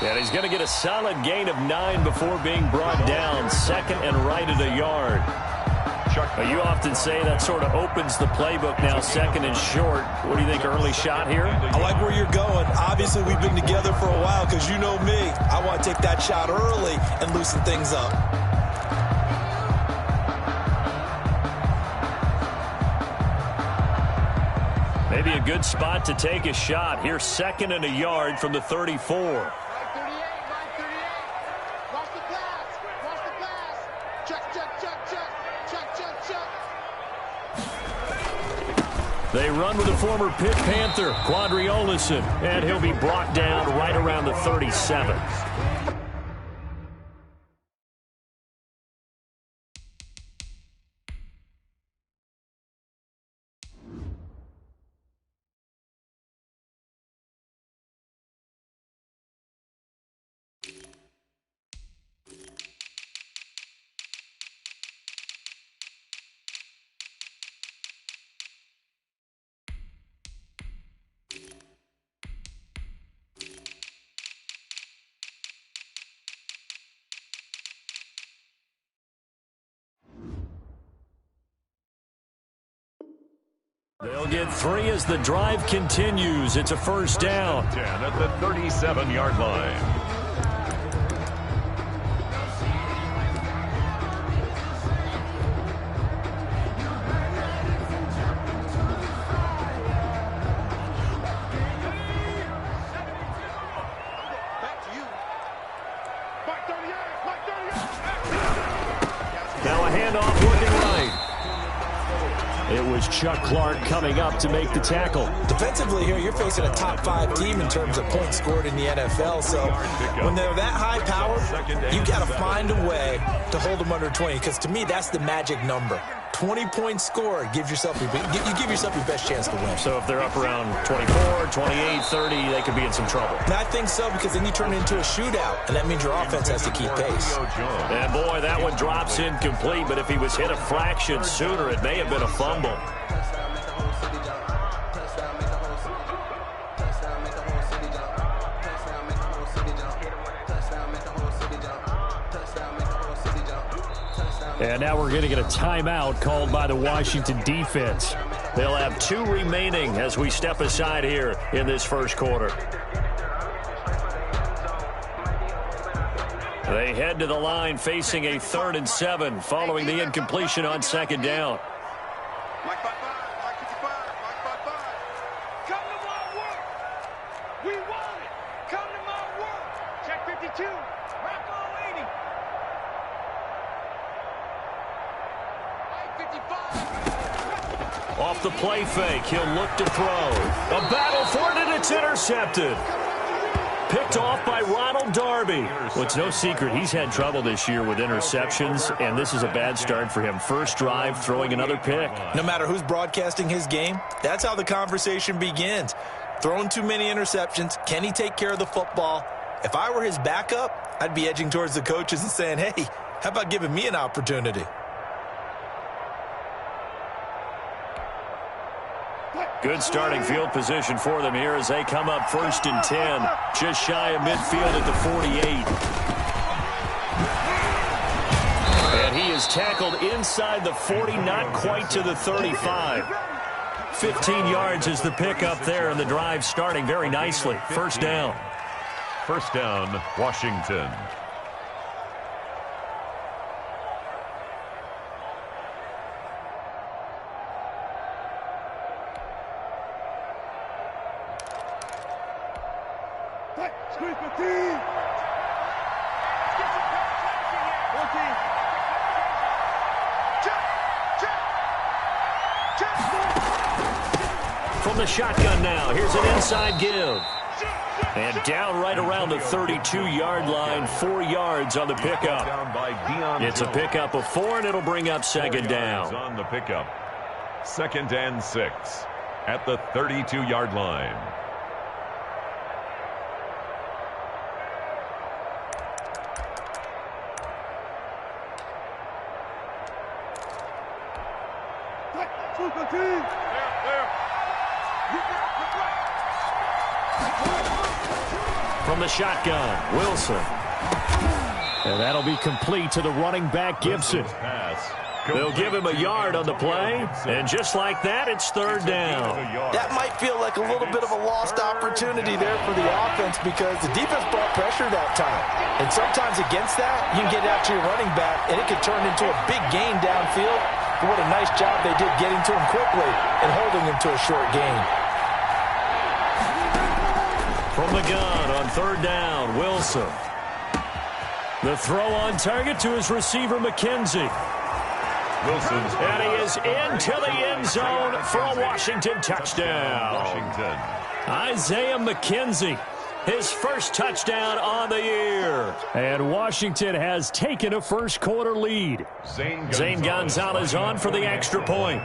And he's going to get a solid gain of 9 before being brought down. Second and right at a yard. You often say that sort of opens the playbook now, second and short. What do you think, early shot here? I like where you're going. Obviously, we've been together for a while because you know me. I want to take that shot early and loosen things up. Maybe a good spot to take a shot. Here's second and a yard from the 34. They run with the former Pitt Panther, Olsen, and he'll be brought down right around the 37. They'll get 3 as the drive continues. It's a first down. 10 at the 37-yard line. Now a handoff looking right. It was Chuck Clark coming up to make the tackle. Defensively here, you're facing a top 5 team in terms of points scored in the NFL. So when they're that high powered, you got to find a way to hold them under 20. Because to me, that's the magic number. 20 points scored, you give yourself your best chance to win. So if they're up around 24, 28, 30, they could be in some trouble. And I think so, because then you turn it into a shootout, and that means your offense has to keep pace. And boy, that one drops incomplete, but if he was hit a fraction sooner, it may have been a fumble. And now we're going to get a timeout called by the Washington defense. They'll have 2 remaining as we step aside here in this first quarter. They head to the line facing a 3rd and 7 following the incompletion on second down. Off the play fake, he'll look to throw. A battle for it, and it's intercepted. Picked off by Ronald Darby. Well, it's no secret he's had trouble this year with interceptions, and this is a bad start for him. First drive, throwing another pick. No matter who's broadcasting his game, that's how the conversation begins. Throwing too many interceptions, can he take care of the football? If I were his backup, I'd be edging towards the coaches and saying, hey, how about giving me an opportunity? Good starting field position for them here as they come up 1st and 10. Just shy of midfield at the 48. And he is tackled inside the 40, not quite to the 35. 15 yards is the pickup there, and the drive starting very nicely. First down. First down, Washington. From the shotgun now, here's an inside give. And down right around the 32-yard line, 4 yards on the pickup. It's a pickup of 4, and it'll bring up second down. On the pickup, 2nd and 6 at the 32-yard line. from the shotgun. Wilson. And that'll be complete to the running back, Gibson. They'll give him a yard on the play, and just like that, it's third down. That might feel like a little bit of a lost opportunity there for the offense because the defense brought pressure that time. And sometimes against that, you can get out to your running back, and it could turn into a big gain downfield. But what a nice job they did getting to him quickly and holding him to a short gain. From the gun on third down, Wilson. The throw on target to his receiver, McKenzie. And he is into the end zone for a Washington touchdown. Isaiah McKenzie, his first touchdown on the year. And Washington has taken a first quarter lead. Zane Gonzalez on for the extra point.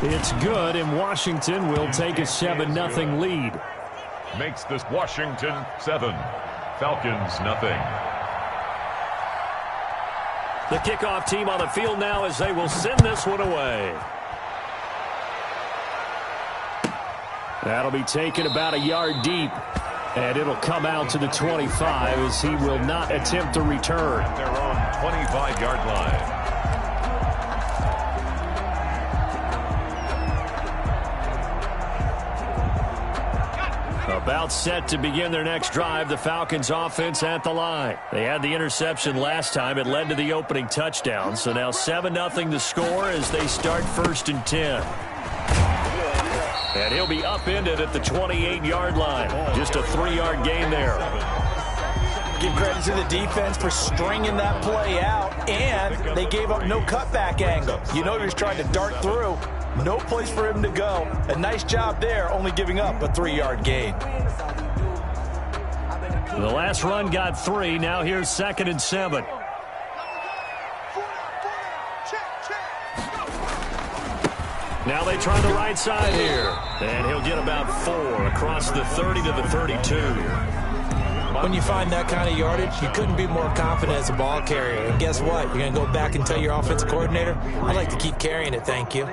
It's good, and Washington will take a 7-0 lead. Makes this Washington 7. Falcons nothing. The kickoff team on the field now as they will send this one away. That'll be taken about a yard deep. And it'll come out to the 25 as he will not attempt to return. At their own 25-yard line. About set to begin their next drive, the Falcons offense at the line. They had the interception last time. It led to the opening touchdown. So now 7-0 to score as they start 1st and 10. And he'll be upended at the 28-yard line. Just a 3-yard gain there. Give credit to the defense for stringing that play out, and they gave up no cutback angle. You know he was trying to dart through. No place for him to go. A nice job there, only giving up a 3-yard gain. The last run got 3. Now here's 2nd and 7. Now they try the right side here. And he'll get about 4 across the 30 to the 32. When you find that kind of yardage, you couldn't be more confident as a ball carrier. And guess what? You're going to go back and tell your offensive coordinator, I'd like to keep carrying it, thank you.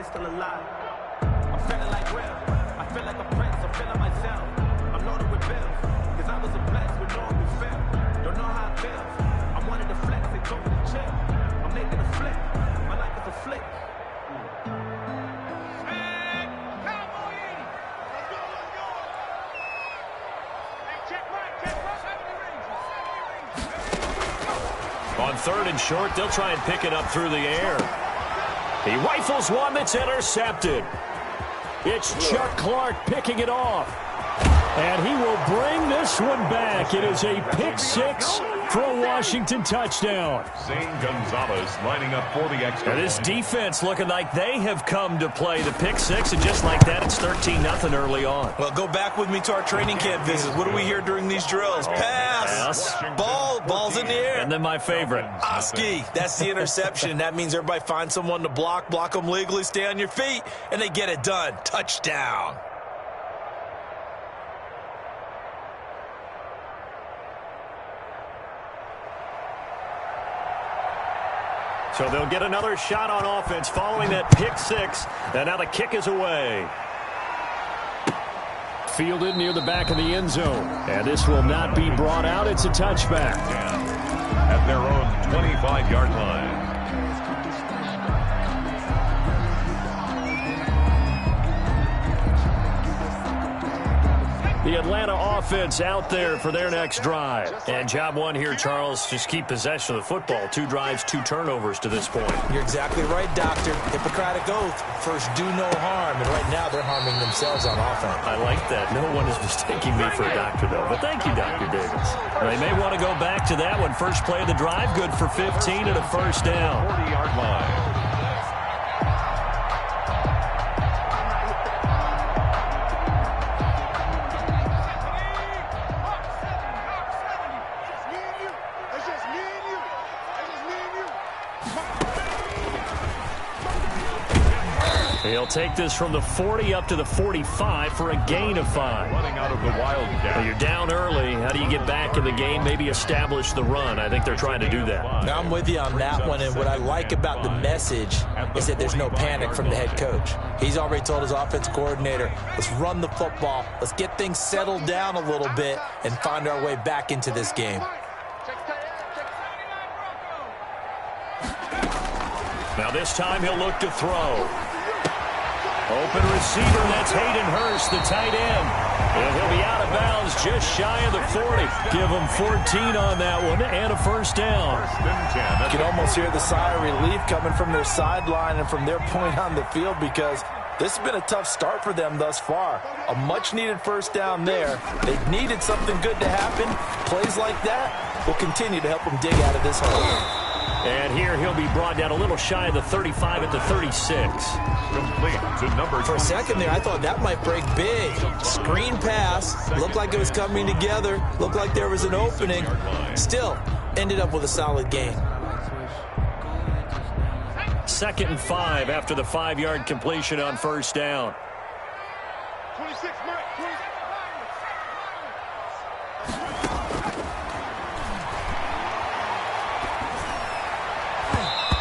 On 3rd and short, they'll try and pick it up through the air. He rifles one that's intercepted. It's Chuck Clark picking it off. And he will bring this one back. It is a pick 6 for a Washington touchdown. Zane Gonzalez lining up for the extra. And this defense looking like they have come to play the pick 6, and just like that, it's 13-0 early on. Well, go back with me to our training camp visits. What do we hear during these drills? Pass. Ball's in the air. And then my favorite. Oski, that's the interception. That means everybody finds someone to block them legally, stay on your feet, and they get it done. Touchdown. So they'll get another shot on offense following that pick 6. And now the kick is away. Fielded near the back of the end zone. And this will not be brought out. It's a touchback. At their own 25-yard line. The Atlanta offense out there for their next drive. And job one here, Charles, just keep possession of the football. 2 drives, 2 turnovers to this point. You're exactly right, Doctor. Hippocratic oath. First, do no harm. And right now, they're harming themselves on offense. I like that. No one is mistaking me for a doctor, though. But thank you, Dr. Davis. They may want to go back to that one. First play of the drive, good for 15 and a first down. 40-yard line. He'll take this from the 40 up to the 45 for a gain of 5. Running out of the Wildcat. Well, you're down early. How do you get back in the game? Maybe establish the run. I think they're trying to do that. Now, I'm with you on that one, and what I like about the message is that there's no panic from the head coach. He's already told his offensive coordinator, let's run the football, let's get things settled down a little bit and find our way back into this game. Now this time he'll look to throw. Open receiver, that's Hayden Hurst, the tight end. And he'll be out of bounds just shy of the 40. Give him 14 on that one and a first down. You can almost hear the sigh of relief coming from their sideline and from their point on the field because this has been a tough start for them thus far. A much-needed first down there. They've needed something good to happen. Plays like that will continue to help them dig out of this hole. And here he'll be brought down a little shy of the 35 at the 36. Complete to number. For a second there, I thought that might break big. Screen pass. Looked like it was coming together. Looked like there was an opening. Still, ended up with a solid gain. 2nd and 5 after the 5-yard completion on first down. 26, Mike. 26.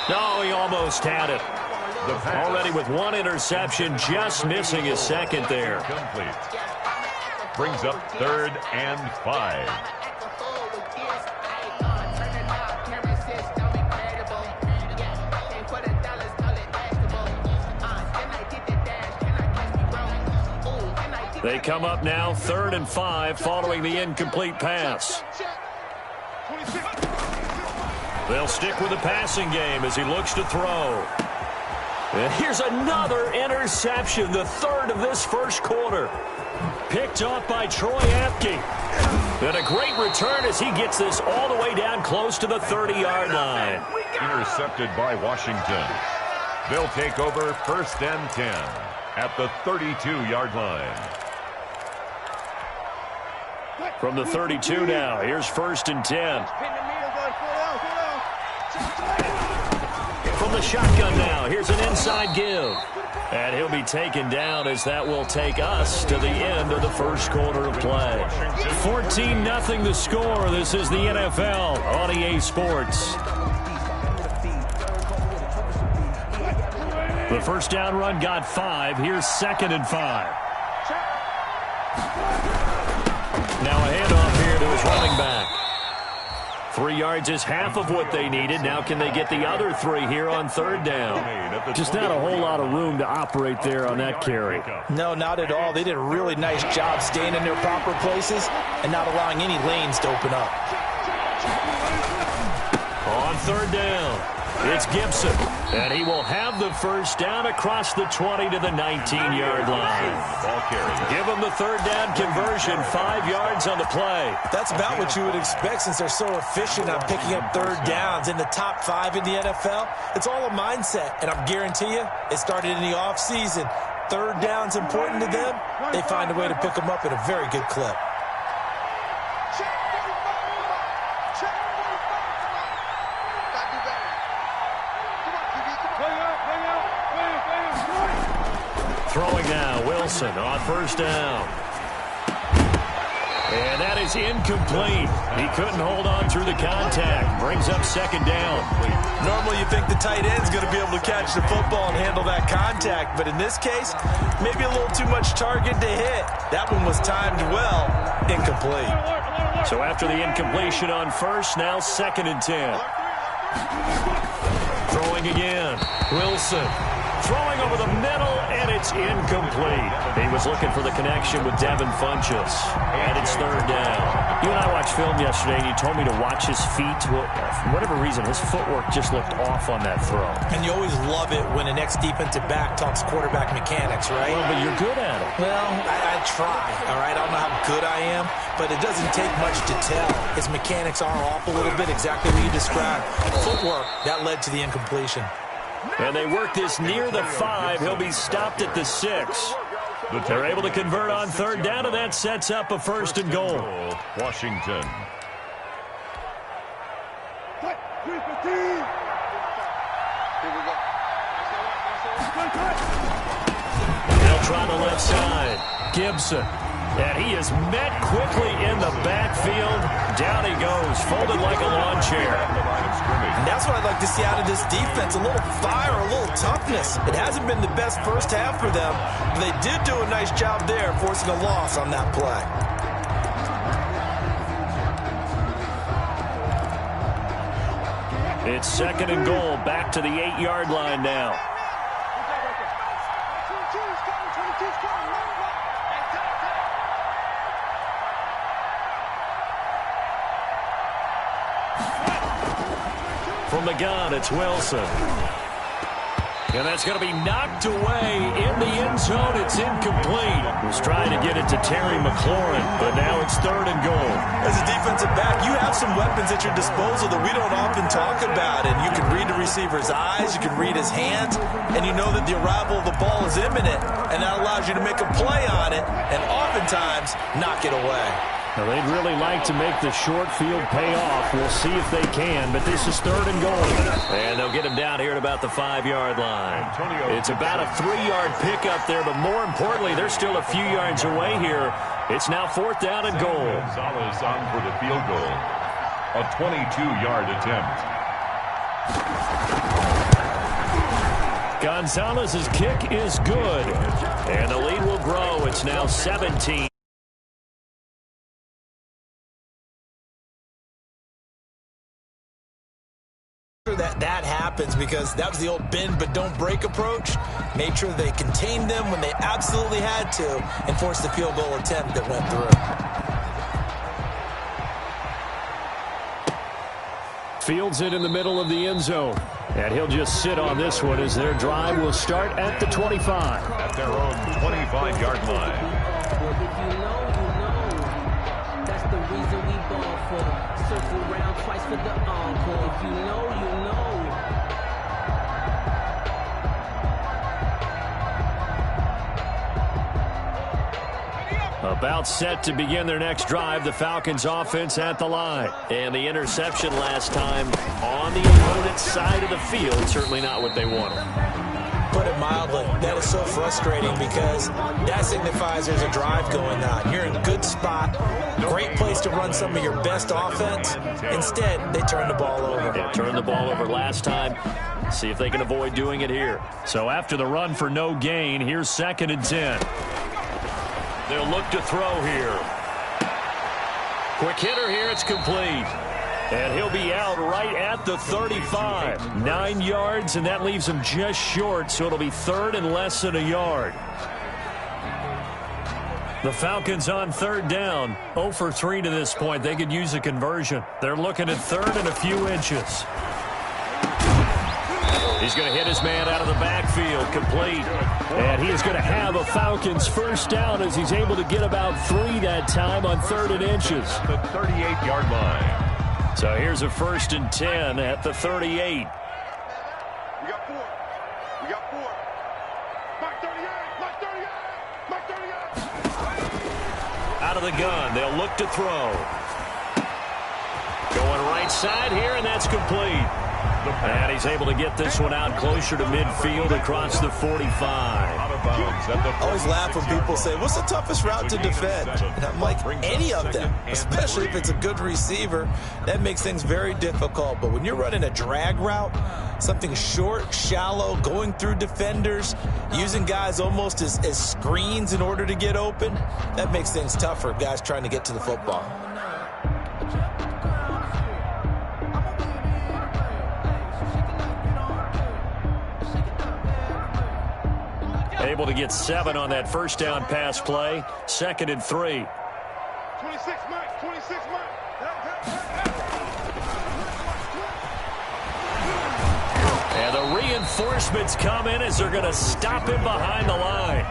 No, he almost had it. Already with one interception, just missing his second there. Complete. Brings up 3rd and 5. They come up now 3rd and 5 following the incomplete pass. They'll stick with the passing game as he looks to throw. And here's another interception, the 3rd of this first quarter. Picked off by Troy Apke. And a great return as he gets this all the way down close to the 30-yard line. Intercepted by Washington. They'll take over 1st and 10 at the 32-yard line. From the 32 now, here's 1st and 10. From the shotgun now, here's an inside give. And he'll be taken down as that will take us to the end of the first quarter of play. 14-0 the score. This is the NFL on EA Sports. The first down run got 5. Here's 2nd and 5. Now a handoff here to his running back. 3 yards is half of what they needed. Now can they get the other 3 here on 3rd down? Just not a whole lot of room to operate there on that carry. No, not at all. They did a really nice job staying in their proper places and not allowing any lanes to open up. On 3rd down, it's Gibson. And he will have the first down across the 20 to the 19-yard line. Give him the 3rd down conversion, 5 yards on the play. That's about what you would expect since they're so efficient on picking up 3rd downs in the top 5 in the NFL. It's all a mindset, and I guarantee you it started in the offseason. 3rd down's important to them. They find a way to pick them up at a very good clip. Throwing now, Wilson on 1st down. And that is incomplete. He couldn't hold on through the contact. Brings up 2nd down. Normally you think the tight end's going to be able to catch the football and handle that contact. But in this case, maybe a little too much target to hit. That one was timed well. Incomplete. So after the incompletion on 1st, now 2nd and 10. Throwing again. Wilson. Throwing over the middle, and it's incomplete. He was looking for the connection with Devin Funchess, and it's 3rd down. You and I watched film yesterday, and you told me to watch his feet. Well, for whatever reason, his footwork just looked off on that throw. And you always love it when an ex-defensive back talks quarterback mechanics, right? Well, but you're good at it. Well, I try, all right? I don't know how good I am, but it doesn't take much to tell. His mechanics are off a little bit, exactly what you described. Footwork, that led to the incompletion. And they work this near the 5. He'll be stopped at the 6. They're able to convert on 3rd down, and that sets up a 1st and goal. Washington. They'll try the left side. Gibson. And he is met quickly in the backfield. Down he goes, folded like a lawn chair. And that's what I'd like to see out of this defense, a little fire, a little toughness. It hasn't been the best first half for them, but they did do a nice job there forcing a loss on that play. It's 2nd and goal, back to the 8-yard line now. From the gun, it's Wilson. And that's going to be knocked away in the end zone. It's incomplete. Was trying to get it to Terry McLaurin, but now it's 3rd and goal. As a defensive back, you have some weapons at your disposal that we don't often talk about. And you can read the receiver's eyes, you can read his hands, and you know that the arrival of the ball is imminent, and that allows you to make a play on it and oftentimes knock it away. Now, they'd really like to make the short field pay off. We'll see if they can, but this is 3rd and goal. And they'll get him down here at about the 5-yard line. It's about a 3-yard pickup there, but more importantly, they're still a few yards away here. It's now 4th down and goal. Gonzalez on for the field goal. A 22-yard attempt. Gonzalez's kick is good. And the lead will grow. It's now 17. That happens because that was the old bend but don't break approach. Made sure they contained them when they absolutely had to and forced the field goal attempt that went through. Fields it in the middle of the end zone. And he'll just sit on this one as their drive will start at the 25. At their own 25-yard line. Well, if you know, that's the reason we ball for. Circle around twice for the encore. If you know, you know. About set to begin their next drive, the Falcons offense at the line. And the interception last time on the opponent's side of the field, certainly not what they wanted. Put it mildly, that is so frustrating because that signifies there's a drive going on. You're in a good spot, great place to run some of your best offense. Instead, they turn the ball over. Yeah, turned the ball over last time. See if they can avoid doing it here. So after the run for no gain, here's 2nd and 10. They'll look to throw here. Quick hitter here, it's complete. And he'll be out right at the 35. 9 yards, and that leaves him just short, so it'll be 3rd and less than a yard. The Falcons on 3rd down. 0 for 3 to this point. They could use a conversion. They're looking at 3rd and a few inches. He's going to hit his man out of the backfield, complete. And he is going to have a Falcons first down as he's able to get about 3 that time on 3rd and inches. The 38-yard line. So here's a 1st and 10 at the 38. We got 4. We got 4. Mike 38. Mike 38. Mike 38. Out of the gun, they'll look to throw. Going right side here, and that's complete. And he's able to get this one out closer to midfield across the 45. Out of bounds at the I always laugh when people say, what's the toughest route to defend? And I'm like, any of them, especially if it's a good receiver. That makes things very difficult. But when you're running a drag route, something short, shallow, going through defenders, using guys almost as screens in order to get open, that makes things tougher, guys trying to get to the football. Able to get 7 on that first down pass play. 2nd and 3. 26, Mike. 26, Mike. And the reinforcements come in as they're going to stop him behind the line.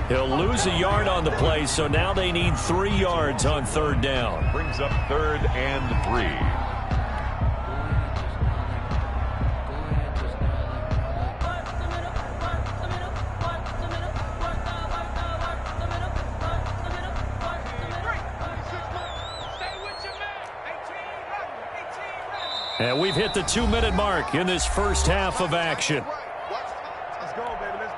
He'll lose a yard on the play, so now they need 3 yards on 3rd down. brings up 3rd and 3. And we've hit the 2-minute mark in this first half of action. Let's go, baby. Let's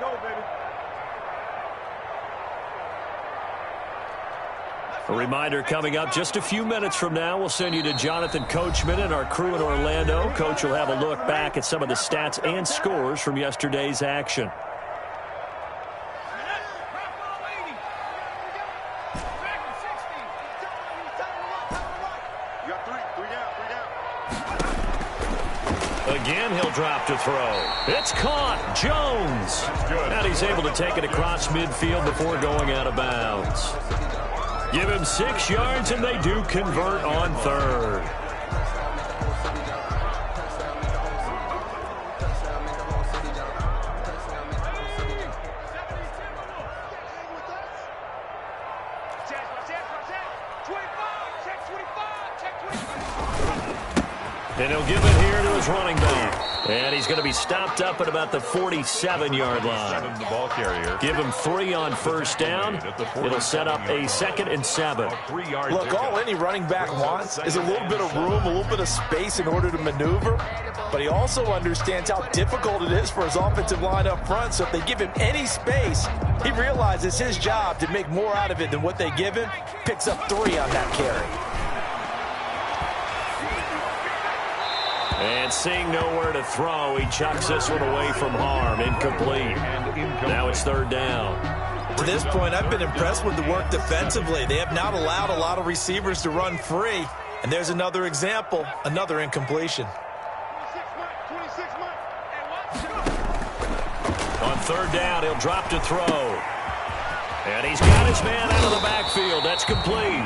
A reminder coming up just a few minutes from now, we'll send you to Jonathan Coachman and our crew in Orlando. Coach will have a look back at some of the stats and scores from yesterday's action. Again, he'll drop to throw. It's caught. Jones. And he's able to take it across midfield before going out of bounds. Give him 6 yards, and they do convert on third. And he'll give it here to his running back. And he's going to be stopped up at about the 47-yard line. The ball carrier. Give him 3 on first down. It'll set up a 2nd and 7. Look, all any running back wants is a little bit of room, a little bit of space in order to maneuver. But he also understands how difficult it is for his offensive line up front. So if they give him any space, he realizes his job to make more out of it than what they give him. Picks up 3 on that carry. And seeing nowhere to throw, he chucks this one away from harm. Incomplete. Now it's 3rd down. To this point, I've been impressed with the work defensively. They have not allowed a lot of receivers to run free. And there's another example, another incompletion. On 3rd down, he'll drop to throw. And he's got his man out of the backfield. That's complete.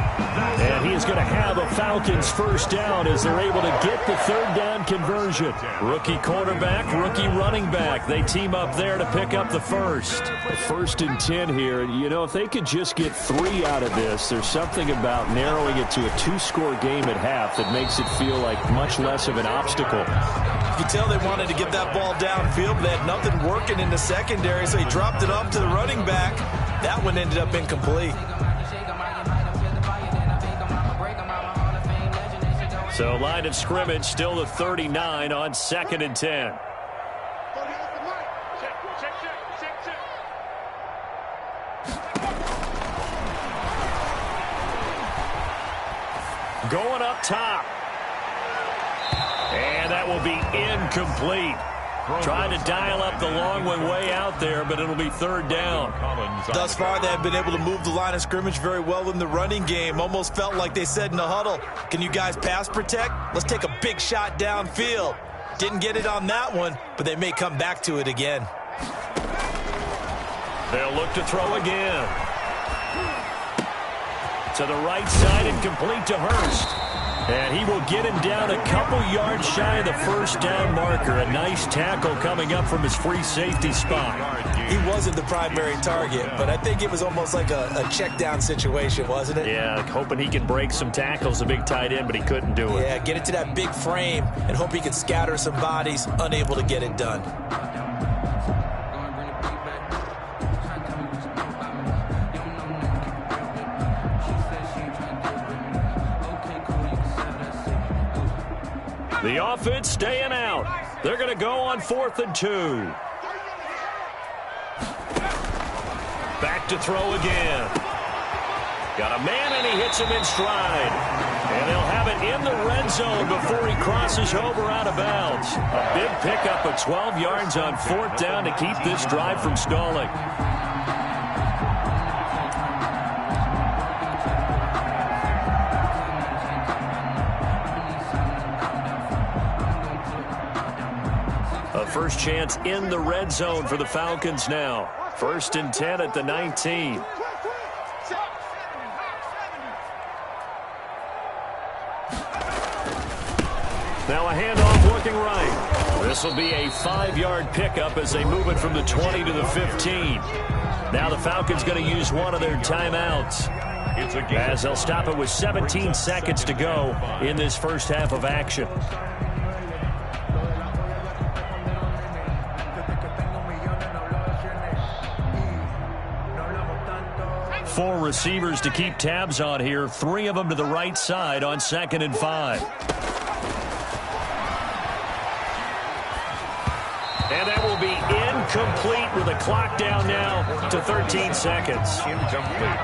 And he is going to have a Falcons first down as they're able to get the 3rd down conversion. Rookie quarterback, rookie running back. They team up there to pick up the first. 1st and 10 here. You know, if they could just get 3 out of this, there's something about narrowing it to a 2-score game at half that makes it feel like much less of an obstacle. You can tell they wanted to get that ball downfield, but they had nothing working in the secondary, so he dropped it off to the running back. That one ended up incomplete. So line of scrimmage still the 39 on 2nd and 10. Going up top. And that will be incomplete. Trying to dial up the long one way out there, but it'll be 3rd down. Thus far, they have been able to move the line of scrimmage very well in the running game. Almost felt like they said in the huddle, can you guys pass protect? Let's take a big shot downfield. Didn't get it on that one, but they may come back to it again. They'll look to throw again. To the right side and complete to Hurst. And he will get him down a couple yards shy of the 1st down marker. A nice tackle coming up from his free safety spot. He wasn't the primary target, but I think it was almost like a check down situation, wasn't it? Yeah, hoping he could break some tackles, a big tight end, but he couldn't do it. Yeah, get it to that big frame and hope he could scatter some bodies, unable to get it done. The offense staying out. They're going to go on 4th and 2. Back to throw again. Got a man, and he hits him in stride. And they'll have it in the red zone before he crosses over out of bounds. A big pickup of 12 yards on 4th down to keep this drive from stalling. First chance in the red zone for the Falcons now. 1st and 10 at the 19. Now a handoff looking right. This will be a 5-yard pickup as they move it from the 20 to the 15. Now the Falcons going to use one of their timeouts, as they'll stop it with 17 seconds to go in this first half of action. 4 receivers to keep tabs on here. 3 of them to the right side on 2nd and 5. And that will be incomplete with the clock down now to 13 seconds. Incomplete.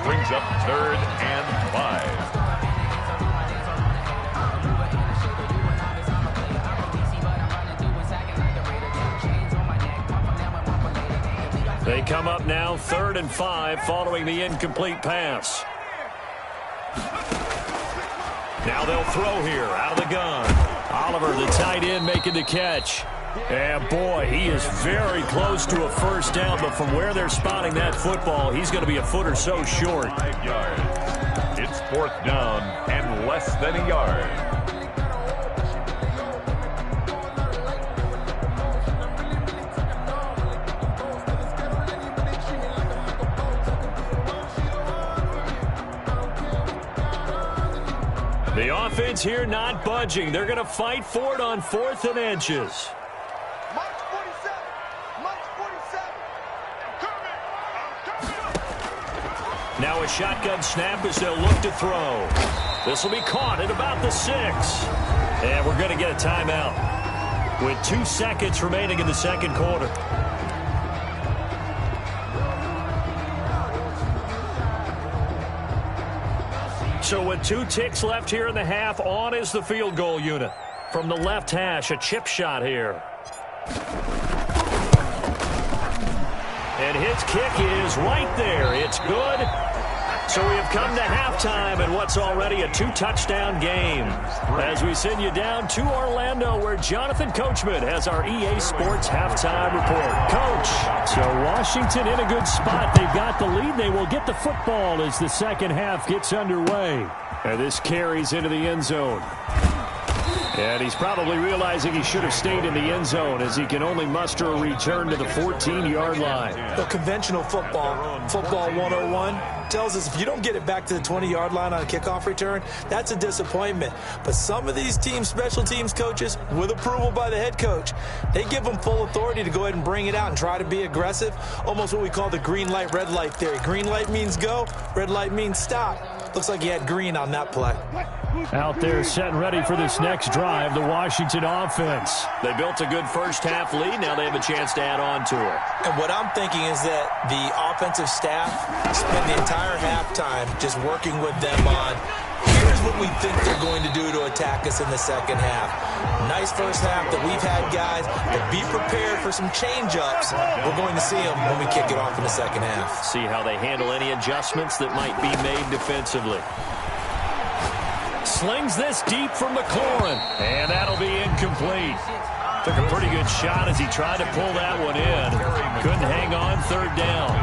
brings up 3rd and 5. They come up now 3rd and 5 following the incomplete pass. Now they'll throw here out of the gun. Oliver, the tight end, making the catch. And boy, he is very close to a first down, but from where they're spotting that football, he's going to be a foot or so short. 5 yards. It's 4th down and less than a yard. The offense here not budging. They're going to fight for it on 4th and inches. March 47. March 47. I'm coming. Now a shotgun snap as they'll look to throw. This will be caught at about the 6. And we're going to get a timeout with 2 seconds remaining in the second quarter. So with 2 ticks left here in the half, on is the field goal unit. From the left hash, a chip shot here. And his kick is right there. It's good. So we have come to halftime in what's already a 2-touchdown game. As we send you down to Orlando, where Jonathan Coachman has our EA Sports halftime report. Coach, so Washington in a good spot. They've got the lead. They will get the football as the second half gets underway. And this carries into the end zone. And he's probably realizing he should have stayed in the end zone as he can only muster a return to the 14-yard line. The conventional football 101, tells us if you don't get it back to the 20-yard line on a kickoff return, that's a disappointment. But some of these teams, special teams coaches, with approval by the head coach, they give them full authority to go ahead and bring it out and try to be aggressive, almost what we call the green light, red light theory. Green light means go, red light means stop. Looks like he had green on that play. Out there set and ready for this next drive, the Washington offense. They built a good first half lead. Now they have a chance to add on to it. And what I'm thinking is that the offensive staff spend the entire halftime just working with them on, here's what we think they're going to do to attack us in the second half. Nice first half that we've had, guys, but be prepared for some change-ups. We're going to see them when we kick it off in the second half. See how they handle any adjustments that might be made defensively. Slings this deep from McLaurin, and that'll be incomplete. Took a pretty good shot as he tried to pull that one in. Couldn't hang on, 3rd down.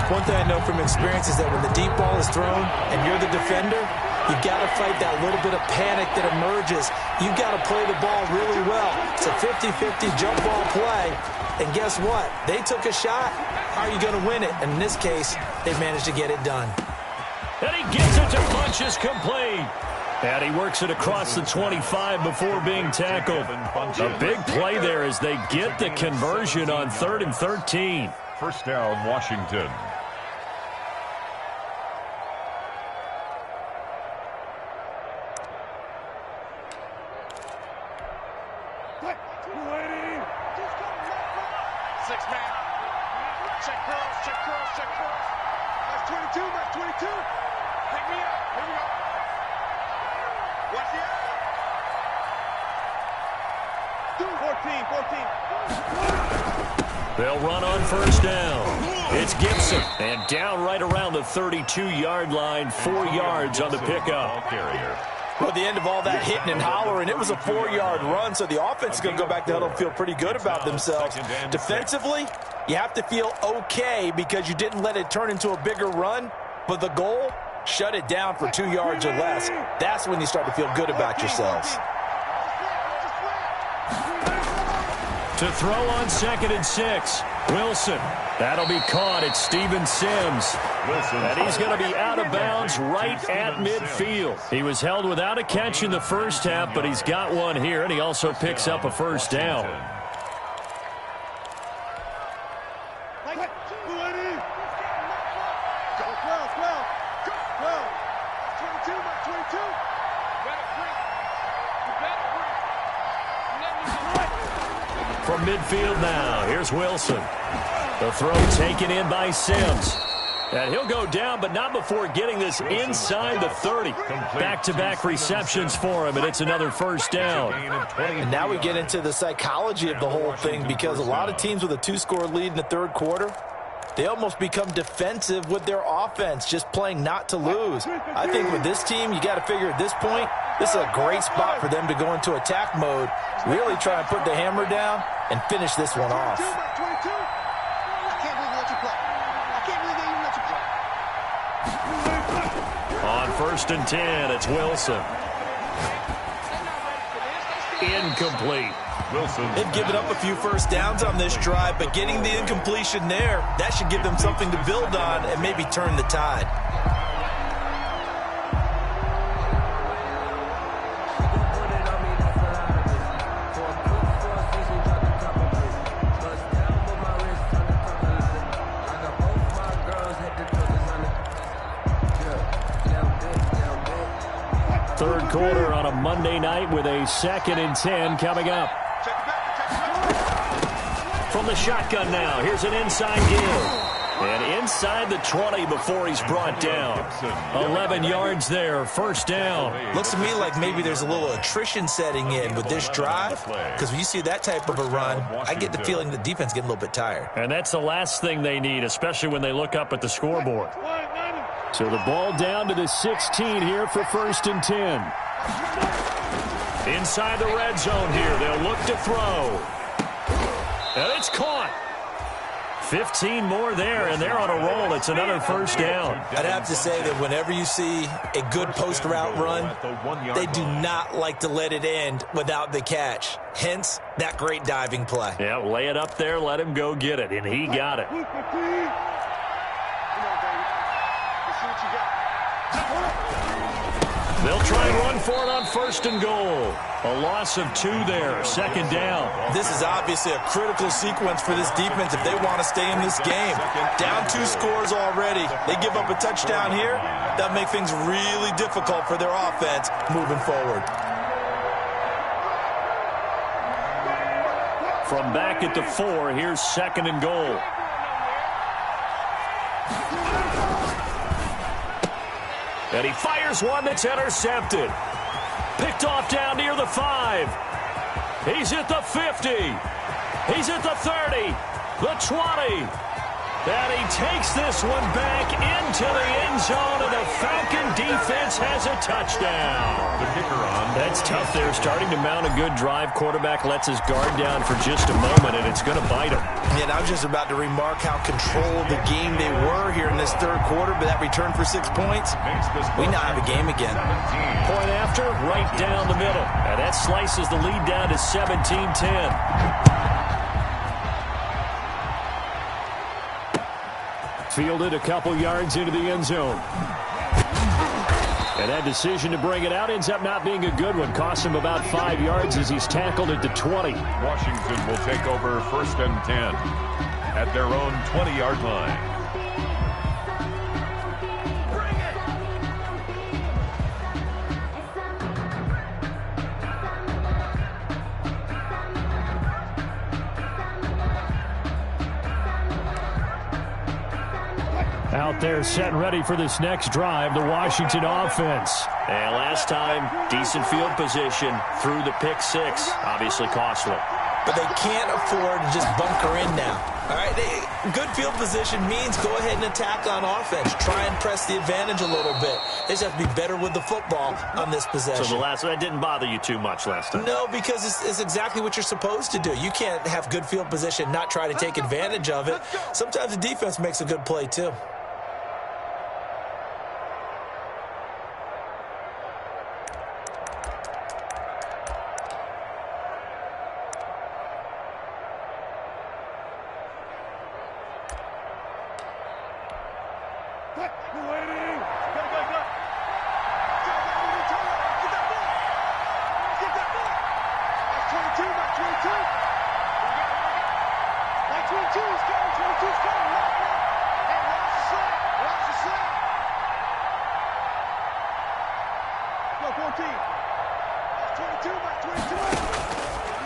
One thing I know from experience is that when the deep ball is thrown and you're the defender, you've got to fight that little bit of panic that emerges. You've got to play the ball really well. It's a 50-50 jump ball play. And guess what? They took a shot. How are you going to win it? And in this case, they managed to get it done. And he gets it to punches complete. And he works it across the 25 before being tackled. A big play there as they get the conversion on 3rd and 13. First down, Washington. Check cross. That's 22, that's 22. Pick me up. Here we go. Watch the eye. 14. They'll run on first down. It's Gibson. And down right around the 32-yard line, 4 yards on the pickup. Carrier. Well, at the end of all that hitting and hollering, it was a 4-yard run, so the offense is going to go back to huddle and feel pretty good about themselves. Defensively, you have to feel okay because you didn't let it turn into a bigger run, but the goal, shut it down for 2 yards or less. That's when you start to feel good about yourselves. To throw on 2nd and 6, Wilson. That'll be caught. It's Steven Sims. And he's going to be out of bounds right at midfield. He was held without a catch in the first half, but he's got one here, and he also picks up a first down. From midfield now, here's Wilson. The throw taken in by Sims. And he'll go down, but not before getting this inside the 30. Back-to-back receptions for him, and it's another first down. And now we get into the psychology of the whole thing, because a lot of teams with a 2-score lead in the third quarter, they almost become defensive with their offense, just playing not to lose. I think with this team, you got to figure at this point, this is a great spot for them to go into attack mode, really try and put the hammer down and finish this one off. On 1st and 10, it's Wilson. Incomplete. Wilson. They've given up a few first downs on this drive, but getting the incompletion there, that should give them something to build on and maybe turn the tide. Third quarter on a Monday night with a 2nd and 10 coming up. From the shotgun now, here's an inside give. And inside the 20 before he's brought down. 11 yards there, first down. Looks to me like maybe there's a little attrition setting in with this drive, because when you see that type of a run, I get the feeling the defense getting a little bit tired. And that's the last thing they need, especially when they look up at the scoreboard. So the ball down to the 16 here for 1st and 10. Inside the red zone here, they'll look to throw. And it's caught. 15 more there, and they're on a roll. It's another first down. I'd have to say that whenever you see a good post route run, they do not like to let it end without the catch. Hence, that great diving play. Yeah, lay it up there, let him go get it, and he got it. They'll try and run for it on 1st and goal. A loss of 2 there, 2nd down. This is obviously a critical sequence for this defense if they want to stay in this game. Down 2 scores already. They give up a touchdown here. That'll make things really difficult for their offense moving forward. From back at the 4, here's 2nd and goal. And he fires one that's intercepted. Picked off down near the 5. He's at the 50. He's at the 30. The 20. And he takes this one back into the end zone, and the Falcon defense has a touchdown. The kicker on. That's tough there. Starting to mount a good drive. Quarterback lets his guard down for just a moment, and it's going to bite him. And I was just about to remark how controlled the game they were here in this third quarter, but that return for 6 points, we now have a game again. Point after, right down the middle. And that slices the lead down to 17-10. Fielded a couple yards into the end zone. And that decision to bring it out ends up not being a good one. Costs him about 5 yards as he's tackled at the 20. Washington will take over 1st and 10 at their own 20-yard line. Out there set and ready for this next drive, the Washington offense. And last time, decent field position through the pick 6. Obviously costly. But they can't afford to just bunker in now. All right, good field position means go ahead and attack on offense. Try and press the advantage a little bit. They just have to be better with the football on this possession. So that didn't bother you too much last time? No, because it's exactly what you're supposed to do. You can't have good field position, not try to take advantage of it. Sometimes the defense makes a good play, too.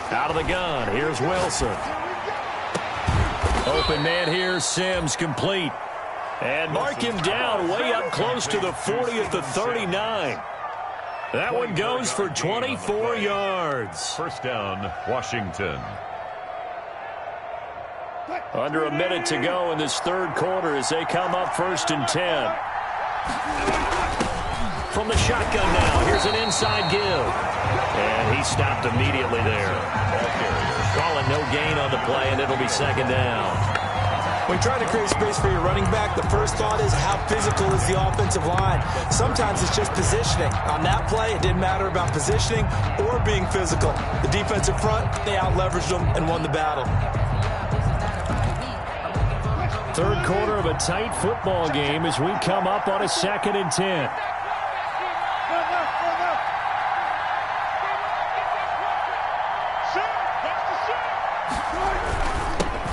Out of the gun, here's Wilson. Open man here, Sims complete. And mark him down way up close to the 40 at the 39. That one goes for 24 yards. First down, Washington. Under a minute to go in this third quarter as they come up 1st and 10. From the shotgun now, here's an inside give. And he stopped immediately there. Calling no gain on the play, and it'll be 2nd down. When trying to create space for your running back, the first thought is how physical is the offensive line. Sometimes it's just positioning. On that play, it didn't matter about positioning or being physical. The defensive front, they out-leveraged them and won the battle. Third quarter of a tight football game as we come up on a 2nd and 10.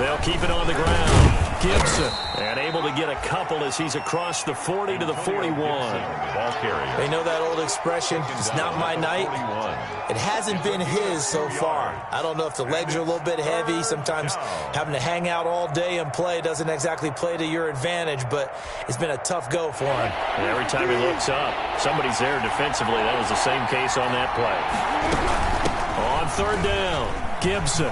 They'll keep it on the ground. Gibson, and able to get a couple as he's across the 40 to the 41. They know that old expression, it's not my night. It hasn't been his so far. I don't know if the legs are a little bit heavy. Sometimes having to hang out all day and play doesn't exactly play to your advantage, but it's been a tough go for him. And every time he looks up, somebody's there defensively. That was the same case on that play. On 3rd down, Gibson.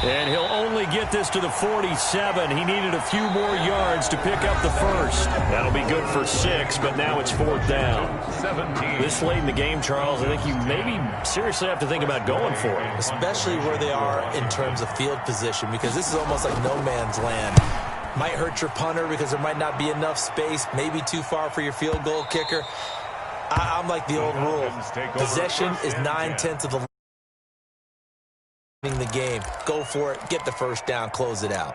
And he'll only get this to the 47. He needed a few more yards to pick up the first. That'll be good for 6, but now it's 4th down. 17. This late in the game, Charles, I think you maybe seriously have to think about going for it. Especially where they are in terms of field position, because this is almost like no man's land. Might hurt your punter because there might not be enough space, maybe too far for your field goal kicker. I'm like the old rule. Possession is 9/10 of the game. Go for it, get the first down, close it out.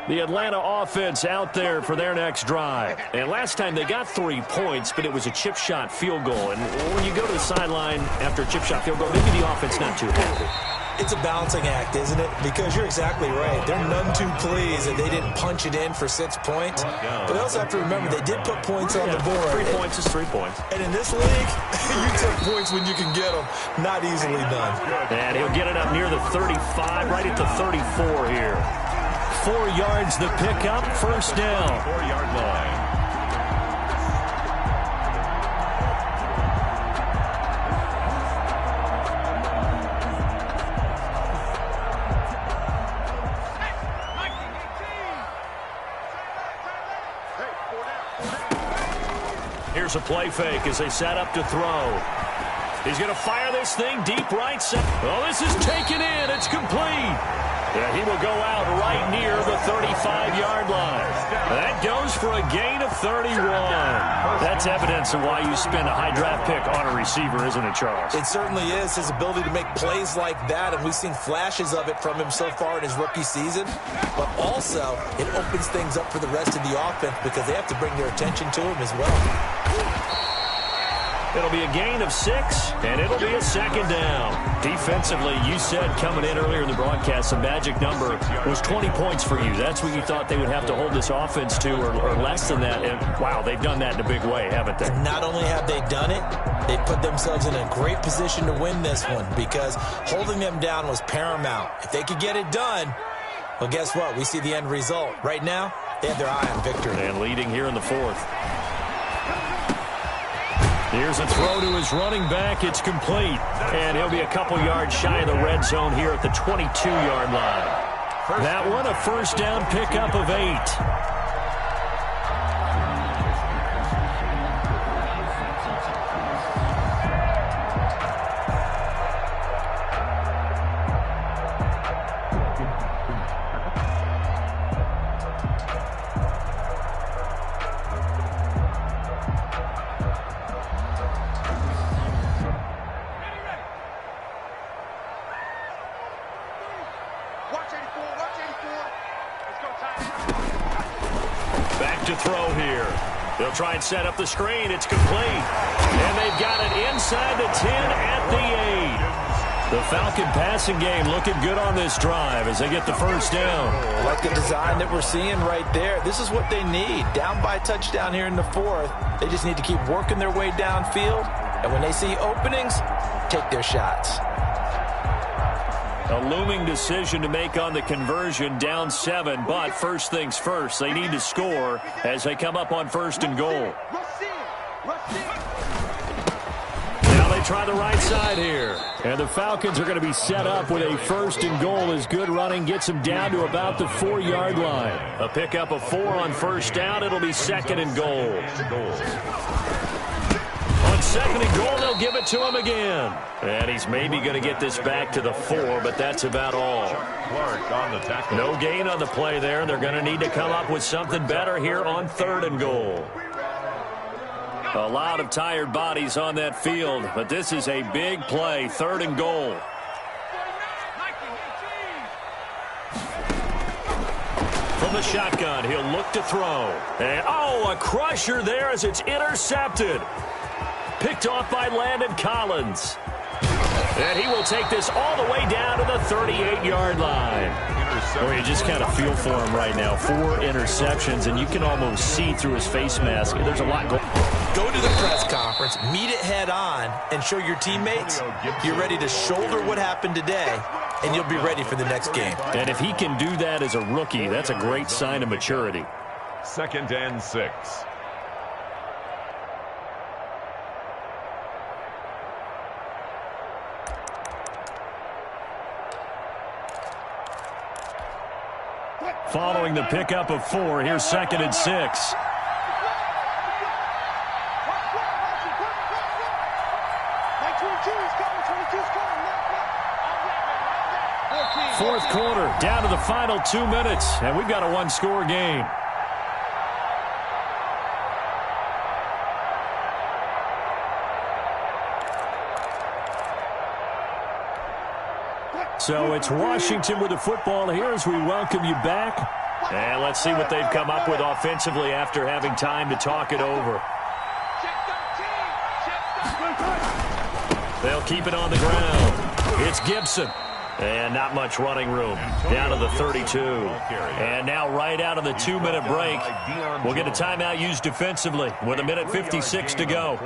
The Atlanta offense out there for their next drive. And last time they got 3 points, but it was a chip shot field goal. And when you go to the sideline after a chip shot field goal, maybe the offense not too happy. It's a balancing act, isn't it? Because you're exactly right. They're none too pleased that they didn't punch it in for 6 points. But they also have to remember they did put points on the board. 3 points is 3 points. And in this league, you take points when you can get them. Not easily done. And he'll get it up near the 35, right at the 34 here. 4 yards the pickup, first down. 4-yard line. Here's a play fake as they set up to throw. He's going to fire this thing deep right side. Oh, this is taken in. It's complete. Yeah, he will go out right near the 35-yard line. That goes for a gain of 31. That's evidence of why you spend a high draft pick on a receiver, isn't it, Charles? It certainly is. His ability to make plays like that, and we've seen flashes of it from him so far in his rookie season. But also, it opens things up for the rest of the offense because they have to bring their attention to him as well. It'll be a gain of 6, and it'll be a second down. Defensively, you said coming in earlier in the broadcast, the magic number was 20 points for you. That's what you thought they would have to hold this offense to, or less than that. And, wow, they've done that in a big way, haven't they? Not only have they done it, they put themselves in a great position to win this one because holding them down was paramount. If they could get it done, well, guess what? We see the end result. Right now, they have their eye on victory. And leading here in the 4th. Here's a throw to his running back. It's complete. And he'll be a couple yards shy of the red zone here at the 22-yard line. That one, a first down pickup of 8. To throw here. They'll try and set up the screen. It's complete. And they've got it inside the 10 at the The Falcon passing game looking good on this drive as they get the first down. I like the design that we're seeing right there. This is what they need. Down by a touchdown here in the fourth. They just need to keep working their way downfield. And when they see openings, take their shots. A looming decision to make on the conversion, down 7. But first things first, they need to score as they come up on 1st and goal. Now they try the right side here. And the Falcons are going to be set up with a 1st and goal as good running gets them down to about the 4-yard line. A pickup of 4 on 1st down. It'll be 2nd and goal. On 2nd and goal, they'll give it to him again. And he's maybe going to get this back to the 4, but that's about all. No gain on the play there. They're going to need to come up with something better here on 3rd and goal. A lot of tired bodies on that field, but this is a big play, 3rd and goal. From the shotgun, he'll look to throw. And, a crusher there as it's intercepted. Picked off by Landon Collins. And he will take this all the way down to the 38-yard line. Well, you just kind of feel for him right now. 4 interceptions, and you can almost see through his face mask. There's a lot going on. Go to the press conference, meet it head on, and show your teammates you're ready to shoulder what happened today, and you'll be ready for the next game. And if he can do that as a rookie, that's a great sign of maturity. 2nd and 6. Following the pickup of 4, here's 2nd and 6. Fourth quarter, down to the final 2 minutes, and we've got a 1-score game. So it's Washington with the football here as we welcome you back. And let's see what they've come up with offensively after having time to talk it over. They'll keep it on the ground. It's Gibson. And not much running room. Down to the 32. And now right out of the 2-minute break, we'll get a timeout used defensively with 1:56 to go.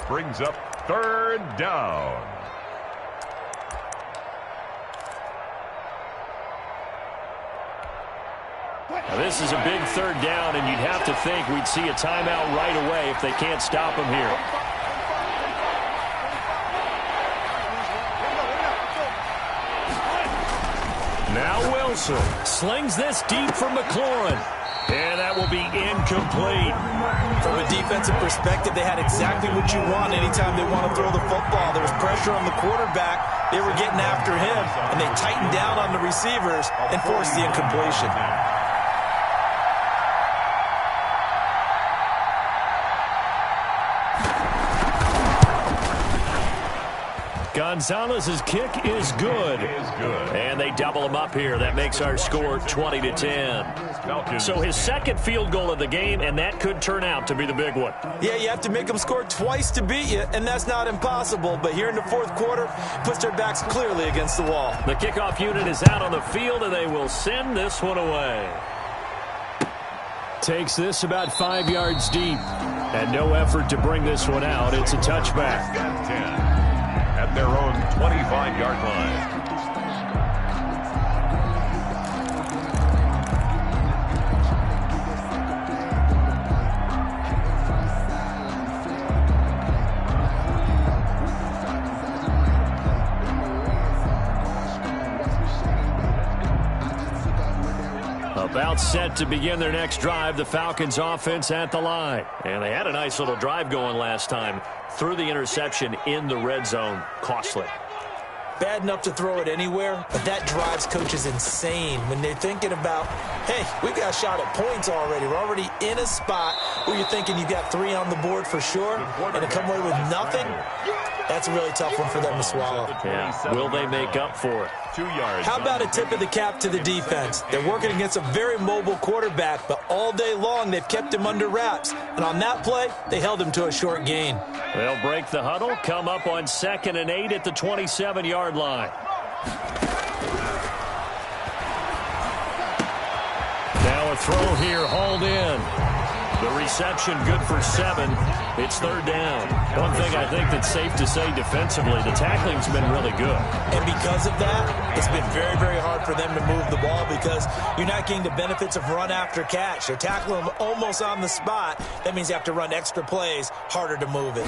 Brings up 3rd down. Now this is a big 3rd down, and you'd have to think we'd see a timeout right away if they can't stop him here. Now Wilson slings this deep from McLaurin. And that will be incomplete. From a defensive perspective, they had exactly what you want anytime they want to throw the football. There was pressure on the quarterback. They were getting after him, and they tightened down on the receivers and forced the incompletion. Gonzalez's kick is good. And they double him up here. That makes our score 20-10. So his 2nd field goal of the game, and that could turn out to be the big one. Yeah, you have to make them score twice to beat you, and that's not impossible. But here in the 4th quarter, puts their backs clearly against the wall. The kickoff unit is out on the field, and they will send this one away. Takes this about 5 yards deep. And no effort to bring this one out. It's a touchback. 10. At their own 25-yard line. About set to begin their next drive, the Falcons offense at the line. And they had a nice little drive going last time. Threw the interception in the red zone. Costly. Bad enough to throw it anywhere, but that drives coaches insane when they're thinking about, hey, we've got a shot at points already. We're already in a spot where you're thinking you got 3 on the board for sure, and to come away with nothing, That's a really tough one for them to swallow. Yeah. Will they make up for it? 2 yards. How about a tip of the cap to the defense? They're working against a very mobile quarterback, but all day long they've kept him under wraps. And on that play, they held him to a short gain. They'll break the huddle, come up on 2nd and 8 at the 27-yard line. Now a throw here, hauled in. The reception good for 7. It's 3rd down. One thing I think that's safe to say defensively, the tackling's been really good. And because of that, it's been very, very hard for them to move the ball because you're not getting the benefits of run after catch. They're tackling them almost on the spot. That means you have to run extra plays, harder to move it.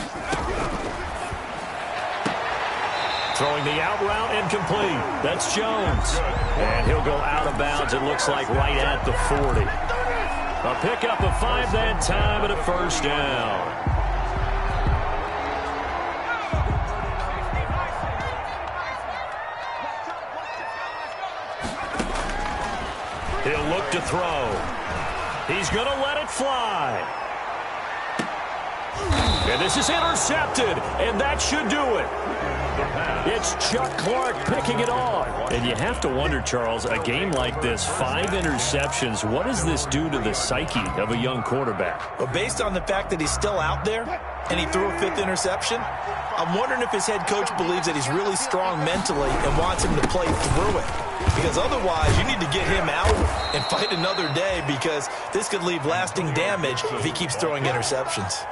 Throwing the out route incomplete. That's Jones. And he'll go out of bounds, it looks like right at the 40. A pickup of 5 that time and a 1st down. He'll look to throw. He's going to let it fly. And this is intercepted, and that should do it. It's Chuck Clark picking it off. And you have to wonder, Charles, a game like this, 5 interceptions, what does this do to the psyche of a young quarterback? Well, based on the fact that he's still out there and he threw a 5th interception, I'm wondering if his head coach believes that he's really strong mentally and wants him to play through it. Because otherwise, you need to get him out and fight another day because this could leave lasting damage if he keeps throwing interceptions.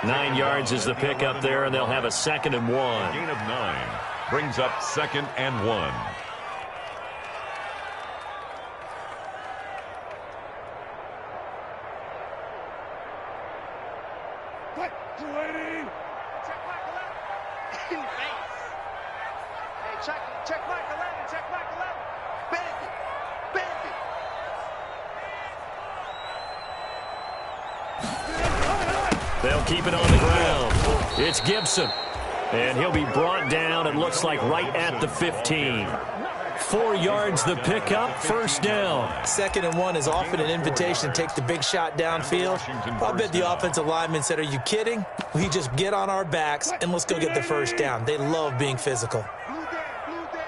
9 yards is the pickup there, and they'll have a 2nd and 1. Gain of 9 brings up 2nd and 1. Hey, check Mike 11, check Mike 11. Bend it, bend it. They'll keep it on the ground. It's Gibson. And he'll be brought down, it looks like, right at the 15. 4 yards the pickup, 1st down. 2nd and 1 is often an invitation to take the big shot downfield. I bet the offensive lineman said, are you kidding? We just get on our backs and let's go get the 1st down. They love being physical. Blue down, blue down.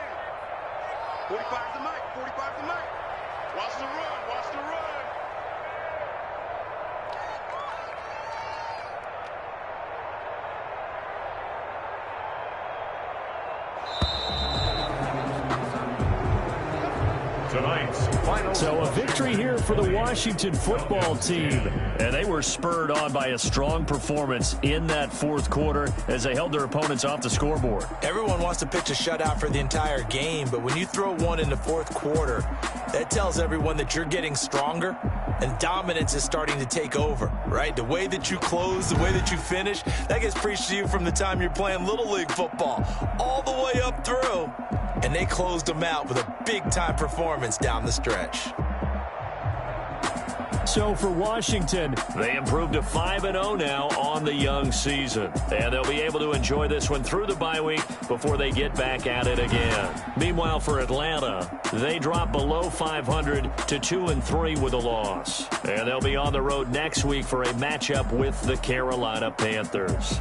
45 to Mike, 45 to Mike. Watch the run, watch the run. Tonight's final. So a victory here for the Washington football team. And they were spurred on by a strong performance in that 4th quarter as they held their opponents off the scoreboard. Everyone wants to pitch a shutout for the entire game, but when you throw one in the 4th quarter, that tells everyone that you're getting stronger and dominance is starting to take over, right? The way that you close, the way that you finish, that gets preached to you from the time you're playing Little League football all the way up through. And they closed them out with a big-time performance down the stretch. So for Washington, they improved to 5-0 now on the young season. And they'll be able to enjoy this one through the bye week before they get back at it again. Meanwhile, for Atlanta, they drop below 500 to 2-3 with a loss. And they'll be on the road next week for a matchup with the Carolina Panthers.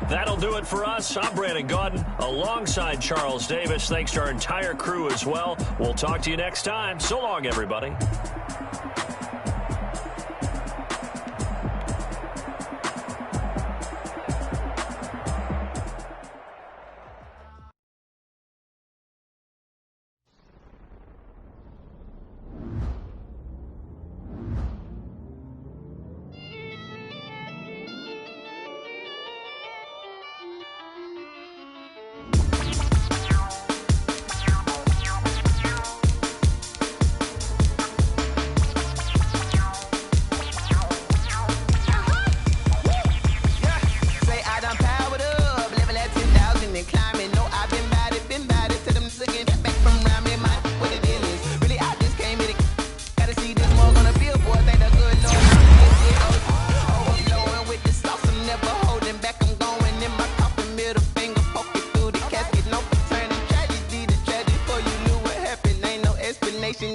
That'll do it for us. I'm Brandon Gaudin alongside Charles Davis. Thanks to our entire crew as well. We'll talk to you next time. So long, everybody.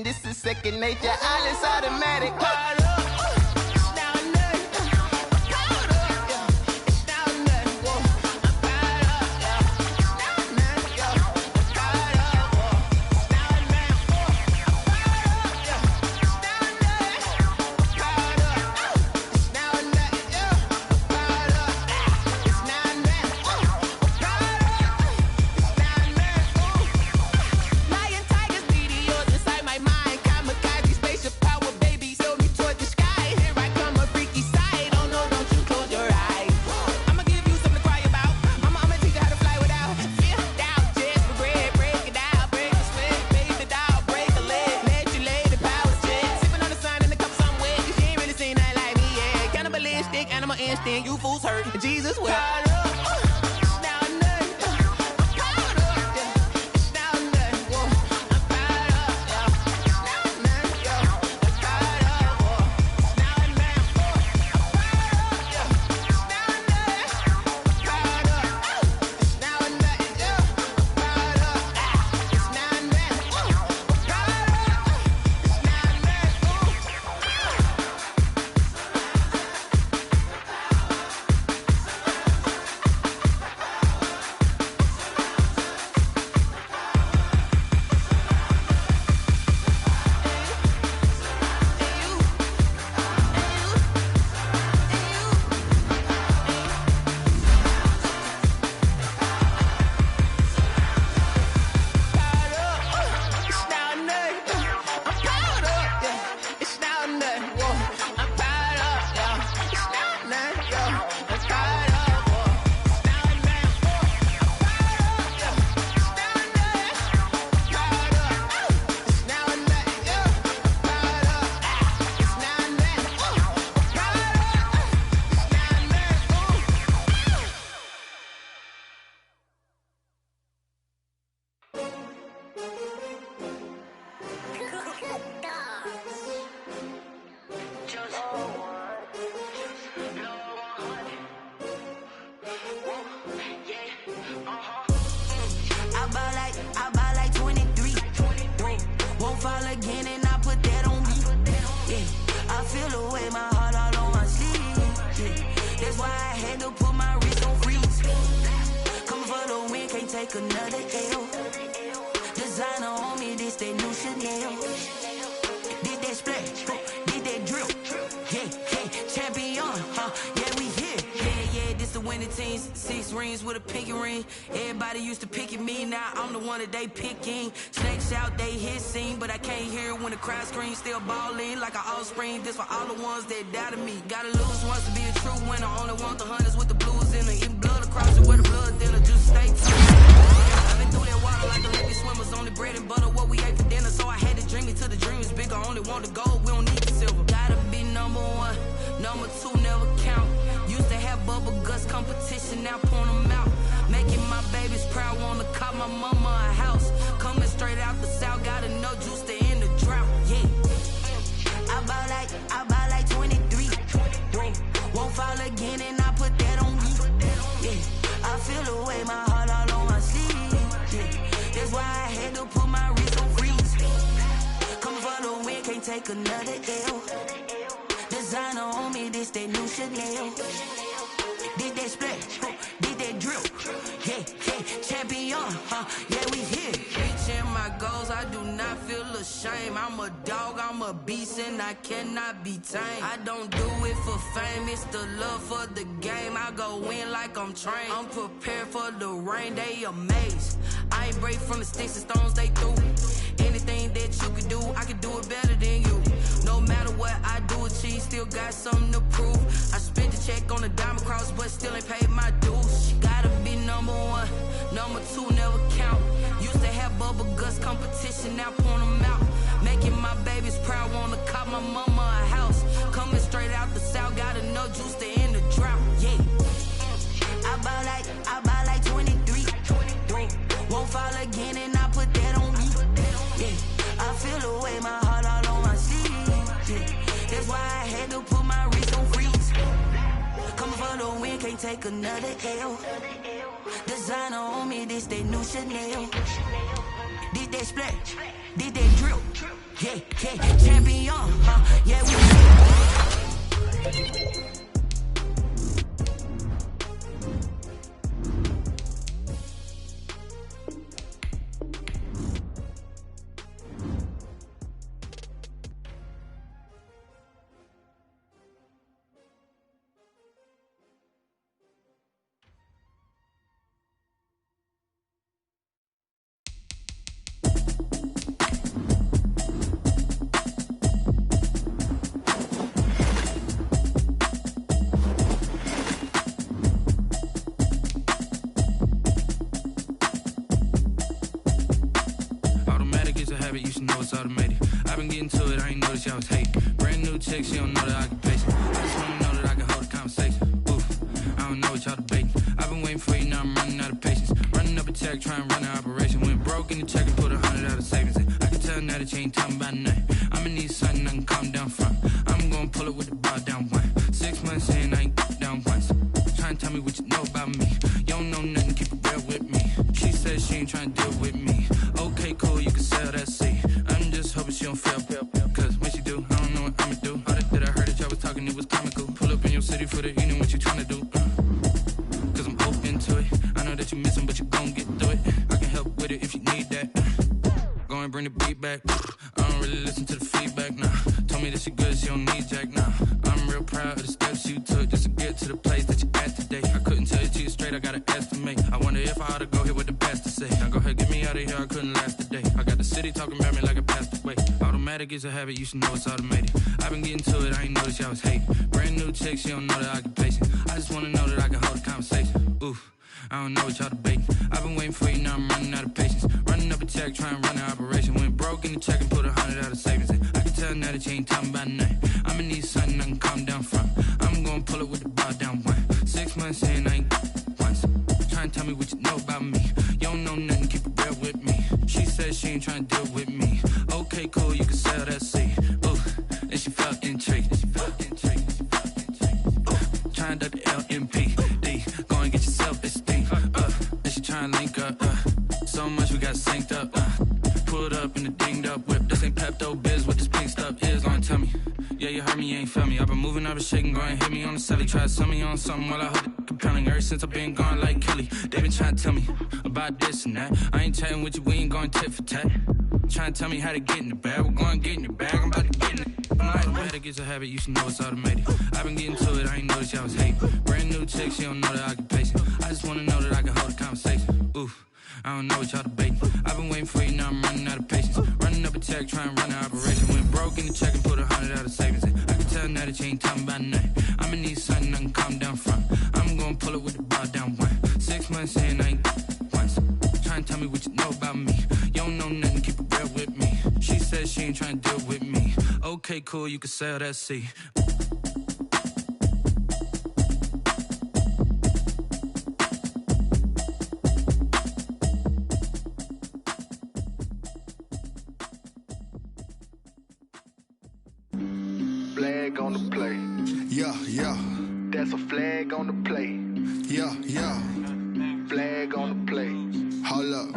This is second nature, all is automatic. fools hurt. Jesus will. They picking snakes out, they hissing, but I can't hear it when the crowd screams. Still balling like an offspring. This for all the ones that doubted me. Gotta lose once to be a true winner. Only want the hunters with the blues in it. Eating blood across it where the blood thinner. Just stay tuned. I've been through that water like Olympic swimmers. Only bread and butter what we ate for dinner. So I had to dream it till the dream is bigger. Only want the gold, we don't need the silver. Gotta be number one, number two never count. Used to have bubble guts competition, now point them out. Making my babies proud, wanna call my mama a house. Coming straight out the south, gotta know juice to end the drought, yeah. I buy like 23. Won't fall again and I put that on me, yeah. I feel the way, my heart all on my sleeve, yeah. That's why I had to put my wrist on freeze. Coming for the win, can't take another L. Designer on me, this that new Chanel. Did that splash, did that drill, yeah, champion, yeah, we here. Reaching my goals, I do not feel ashamed. I'm a dog, I'm a beast, and I cannot be tamed. I don't do it for fame, it's the love for the game. I go in like I'm trained. I'm prepared for the rain, they amazed. I ain't break from the sticks and stones they threw. Anything that you could do, I could do it better than you. No matter what I do achieve, still got something to prove. I spent the check on the diamond cross, but still ain't paid my dues. Gotta be number one, number two never count. Used to have bubble guts competition, now point them out. Making my babies proud, wanna call my mama a house. Coming straight out the south, gotta know juice to end the drought, yeah. I buy like 23. Won't fall again and I put that on me, yeah. I feel the way, my heart all on my sleeve, yeah. That's why I had to put my wrist on freeze. Coming for the win, can't take another L. Designer on me, this that new Chanel. Did that splash, did that drill, yeah, champion, yeah, we You should know it's automated. I've been getting to it, I ain't noticed y'all was hating. Brand new chick, she don't know that I can pace it. I just wanna know that I can hold a conversation. Oof. check, try and run the operation. Went broke in the check and put 100 out of savings in. I can tell now that you ain't talking about nothing. I'ma need something I can calm down from. I'm gonna pull it with the bar down one. 6 months in, I ain't down once. Try and tell me what you know about me. You don't know nothing, keep it real with me. She said she ain't trying to deal with me. Okay, cool, you can sell that seat. I'm just hoping she don't fail. Cause when she do, I don't know what I'ma do. All that I heard that y'all was talking, it was comical. Pull up in your city for the evening, what you trying to do? Cause I'm open to it. I know that you missing, but you gon' get through it. I can help with it if you need that. Go and bring the beat back. I don't really listen to the feedback, nah. Told me that she good, she don't need jack, nah. I'm real proud of the steps you took just to get to the place that you at today. I couldn't tell you to you straight, I gotta estimate. I wonder if I ought to go here with the best to say. Now go ahead, get me out of here, I couldn't last a day. I got the city talking about me like I passed away. Automatic is a habit, you should know it's automated. I've been getting to it, I ain't noticed y'all was hating. Brand new chick, she don't know the occupation. I just wanna know that I can hold a conversation. Oof, I don't know what y'all debating. I've been waiting for you, now I'm running out of patience. Running up a check, trying to run the operation. Went broke in the check and put 100 out of savings in. I can tell now that you ain't talking about nothing. I'ma need something I can calm down from. I'm gonna pull it with the bar down one. 6 months in, I ain't once. Try and tell me what you know about me. You don't know nothing, keep it real with me. She said she ain't trying to deal with me. Okay, cool, you can sell that seat. Ooh, and she felt intrigued. Try and duck the LMP. Go and get your self-esteem. And she try and link up. So much we got synced up. Pulled up in the dinged up whip. This ain't Pepto-Biz, what this pink stuff is. Go and tell me. Yeah, you heard me, you ain't felt me. I've been moving, I've been shaking, go and hit me on the celly. Try to sell me on something while I hold it compelling. Ever since I've been gone like Kelly, they been trying to tell me about this and that. I ain't chatting with you, we ain't going tit for tat. Trying to tell me how to get in the bag. We're going to get in the bag, I'm about to get in it. Automatic is a habit, you should know it's automated. I've been getting to it, I ain't noticed y'all was hating. Brand new chick, she don't know the occupation. I just wanna know that I can hold a conversation. Oof, I don't know what y'all debating. I've been waiting for you, now I'm running out of patience. Running up a check, trying to run the operation. Went broke in the check and put 100 out of savings in. I can tell now that you ain't talking about nothing. I'ma need something I can calm down from. I'm gonna pull it with the bar down one. 6 months in, I ain't once. Try and tell me what you know about me. You don't know nothing, keep it real with me. She said she ain't trying to deal with me. Okay, cool, you can sell that seat. Flag on the play. Yeah, yeah. That's a flag on the play. Yeah, yeah. Flag on the play. Hold up.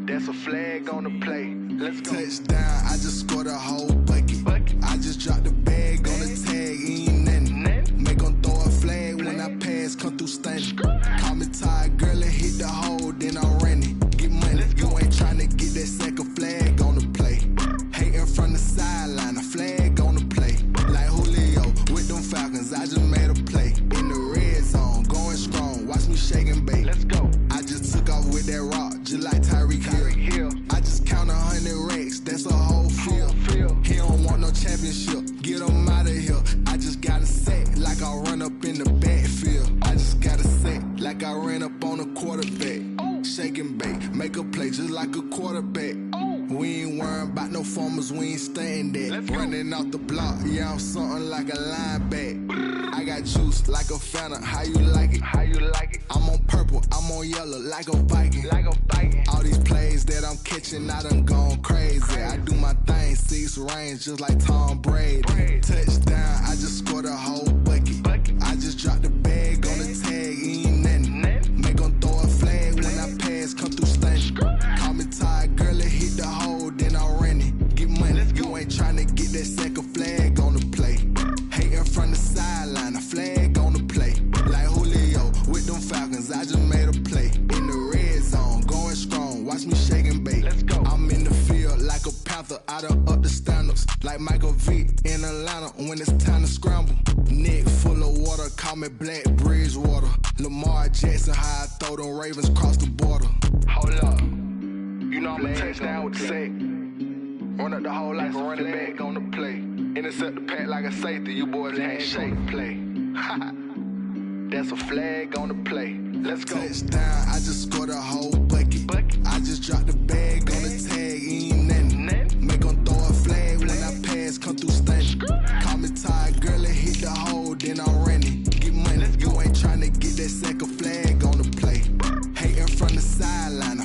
That's a flag on the play. Let's go. Touchdown, I just scored a whole bucket. I just dropped the bag on the tag, ain't nothing. Make 'em throw a flag when I pass, come through stunning. Call me tired, girl, and hit the hole, then I'm running. Get money, you ain't tryna get that second flag on the play. Hating from the sideline, a flag on the play. Like Julio with them Falcons, I just made a play. In the red zone, going strong, watch me shake and bake. Let's go. I just took off with that rock, just like Tyreek Hill. I just count 100 racks, that's a whole field. He don't want no championship, get him out of here. I just got a set, like I run up in the backfield. I just got a set, like I ran up on a quarterback. Shake and bake, make a play just like a quarterback. We ain't worrying about no formers, we ain't staying there. Running off the block, yeah, I'm something like a linebacker. I got juice like a Fanta, how you like it? How you like it? I'm on purple, I'm on yellow, like a Viking. Like a Viking. All these plays that I'm catching, I done gone crazy. I do my thing, 6 range, just like Tom Brady. Touchdown, I just scored a whole bucket. I just dropped the bag on the tag, ain't nothing. Make 'em throw a flag when I pass, come through stunning. Call me tired, girl, and hit the hole, then I'm running. Get money, you ain't tryna get that second flag on the play. Hating from the sideline, a flag on the play. Like Julio with them Falcons, I just made a play. In the red zone, going strong, watch me shake and bake. Let's go. I'm in the field like a Panther, I done up the standards. Like Michael Vick in Atlanta when it's time to scramble. Neck full of water, call me Black Bridgewater. Lamar Jackson, how I throw them Ravens across the border. Hold up. You know I'm a touchdown with the sack. Run up the hole like a running back on the play. Intercept the pack like a safety, you boys ain't shake play. That's a flag on the play. Let's go. Touchdown, I just scored a whole bucket. I just dropped the bag on the tag, ain't nothing. Make 'em throw a flag when I pass, come through stunning. Call me tired, girl, and hit the hole, then I'm running. Get money, you ain't tryna get that second flag on the play. Hating from the sideline, a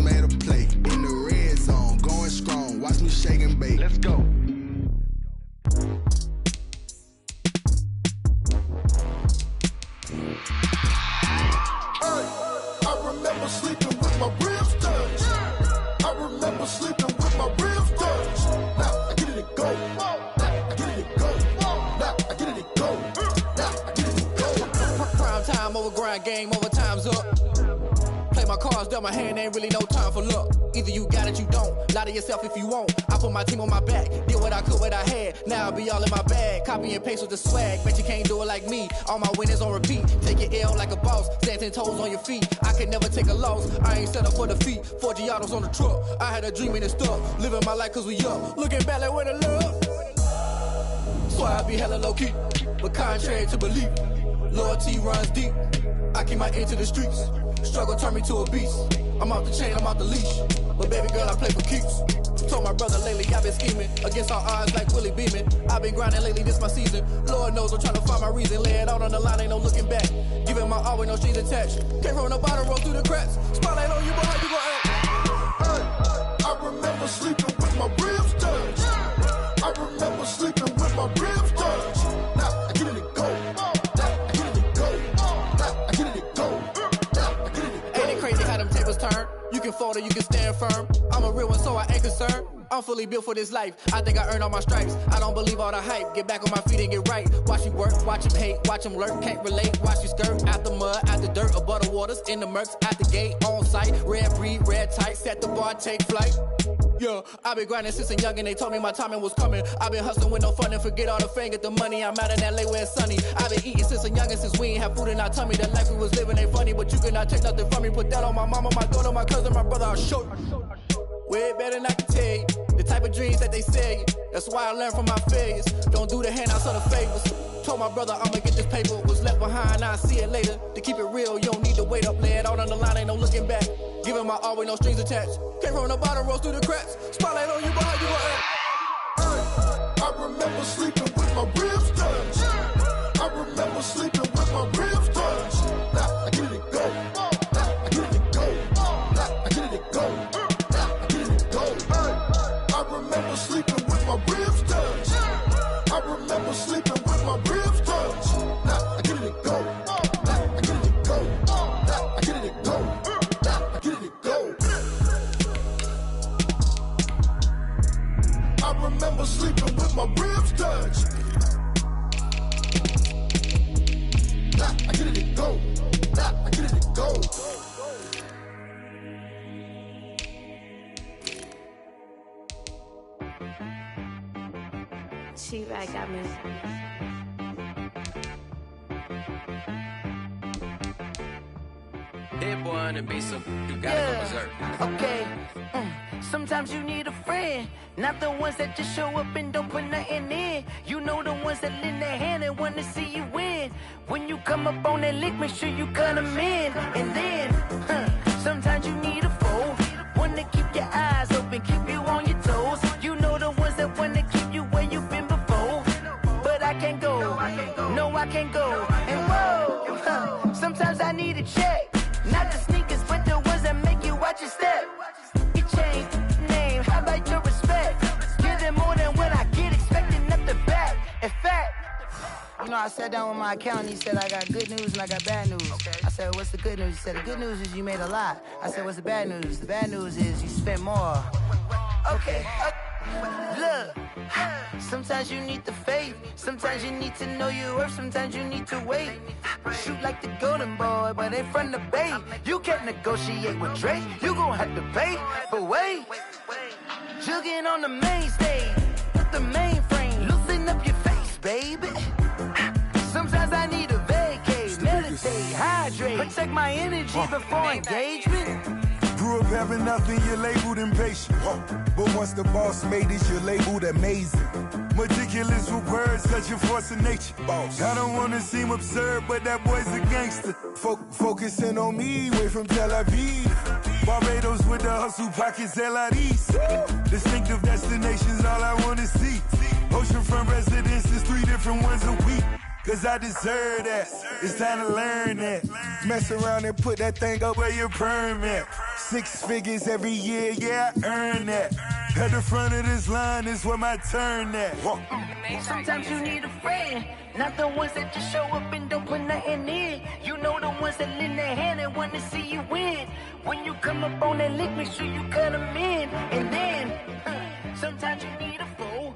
made a play. In the red zone, going strong. Watch me shake and bake. Let's go. I remember sleeping with my ribs touched. I remember sleeping with my ribs touched. Now I get it and go. Now I get it and go. Now I get it and go. Now I get it and go. Prime time over grind game, over time's up. Play my cards, dealt my hand, ain't really no time for luck. Either you got it, you don't. Lie to yourself if you won't. I put my team on my back, did what I could, what I had. Now I'll be all in my bag. Copy and paste with the swag. Bet you can't do it like me. All my winners on repeat. Take your L like a boss. Stand 10 toes on your feet. I can never take a loss. I ain't set up for defeat. 4 Giottos on the truck. I had a dream and it stuck. Living my life cause we up. Looking back like where the love. So I be hella low key. But contrary to belief, loyalty runs deep. I keep my ear to the streets. Struggle turned me to a beast. I'm off the chain, I'm off the leash. But baby girl, I play for keeps. Told my brother lately I've been scheming against all odds like Willie Beeman. I've been grinding lately, this my season. Lord knows I'm trying to find my reason. Lay it out on the line, ain't no looking back. Giving my all with no strings attached. Came from the bottom, roll through the cracks. Spotlight on you, but how you gon' act? I remember sleeping with my ribs touched. I remember sleeping with my ribs touched. Now I get it and go. Now I get it and go. Now I get it and go. Now I get it and go. Ain't it crazy how them tables turn? You can fold or you can stand firm. I'm a real one, so I ain't concerned. I'm fully built for this life. I think I earned all my stripes. I don't believe all the hype. Get back on my feet and get right. Watch you work, watch him hate, watch him lurk. Can't relate, watch you skirt. Out the mud, out the dirt, above the waters, in the murks, out the gate, on site. Red breed, red tight, set the bar, take flight. Yeah, I been grinding since a youngin', they told me my timing was coming. I been hustling with no fun and forget all the fame, get the money. I'm out in LA where it's sunny. I been eating since a youngin', since we ain't have food in our tummy. The life we was living ain't funny, but you cannot take nothing from me. Put that on my mama, my daughter, my cousin, my brother, I'll show you. Way better than I can tell you. The type of dreams that they sell you. That's why I learned from my failures. Don't do the handouts or the favors. Told my brother I'ma get this paper. Was left behind, I'll see it later. To keep it real, you don't need to wait up. Lay it out on the line, ain't no looking back. Giving my all with no strings attached. Came from the bottom, rose through the cracks. Spotlight on you, but how you gon' act? I remember sleeping with my ribs touched. I remember sleeping with my ribs touched. Now I get it and go. Now I get it and go. Now I get it and go. Now I get it and go. I remember sleeping with my ribs touched. I remember sleeping with my ribs touched. Now I get it and go. Now I get it and go. Now I get it and go. Now I get it and go. I remember sleeping with my ribs touched. Now I get it and go. Now I get it and go. T-Rag got me. Hit boy on the beat, so you gotta go berserk. Okay. Sometimes you need a friend, not the ones that just show up and don't put nothing in. You know the ones that lend their hand and want to see you win. When you come up on that lick, make sure you cut them in. And then, sometimes you need a foe, one to keep your eyes open, keep you on your toes. You know the ones that want to keep you where you've been before. But I can't go, no I can't go. And whoa, sometimes I need a check. Not the sneakers, but the ones that make you watch your step. You change name, how about your respect? Give them more than what I get, expecting up the back. In fact, you know, I sat down with my accountant, he said I got good news and I got bad news. I said, what's the good news? He said, the good news is you made a lot. I said, what's the bad news? The bad news is you spent more. okay. Look, sometimes you need the faith, sometimes you need to know your worth, sometimes you need to wait. Shoot like the golden boy, but in front of the bay. You can't negotiate with Drake, you gon' have to pay. But wait, jugging on the main stage, with the mainframe, loosen up your face, baby. Sometimes I need a vacate, meditate, hydrate, protect my energy before engagement. Grew up having nothing, you're labeled impatient. But once the boss made it, you're labeled amazing. Meticulous with words, such a force of nature. I don't wanna seem absurd, but that boy's a gangster. Focusing on me, way from Tel Aviv. Barbados with the hustle pockets, LIDs. Distinctive destinations, all I wanna see. Oceanfront residences, 3 different ones a week. Cause I deserve that, it's time to learn that. Mess around and put that thing up where your perm at. 6 figures every year, yeah, I earn that. At the front of this line is where my turn at. Sometimes you need a friend, not the ones that just show up and don't put nothing in. You know the ones that lend their hand and want to see you win. When you come up on that lick, make sure you cut them in. And then, sometimes you need a fool.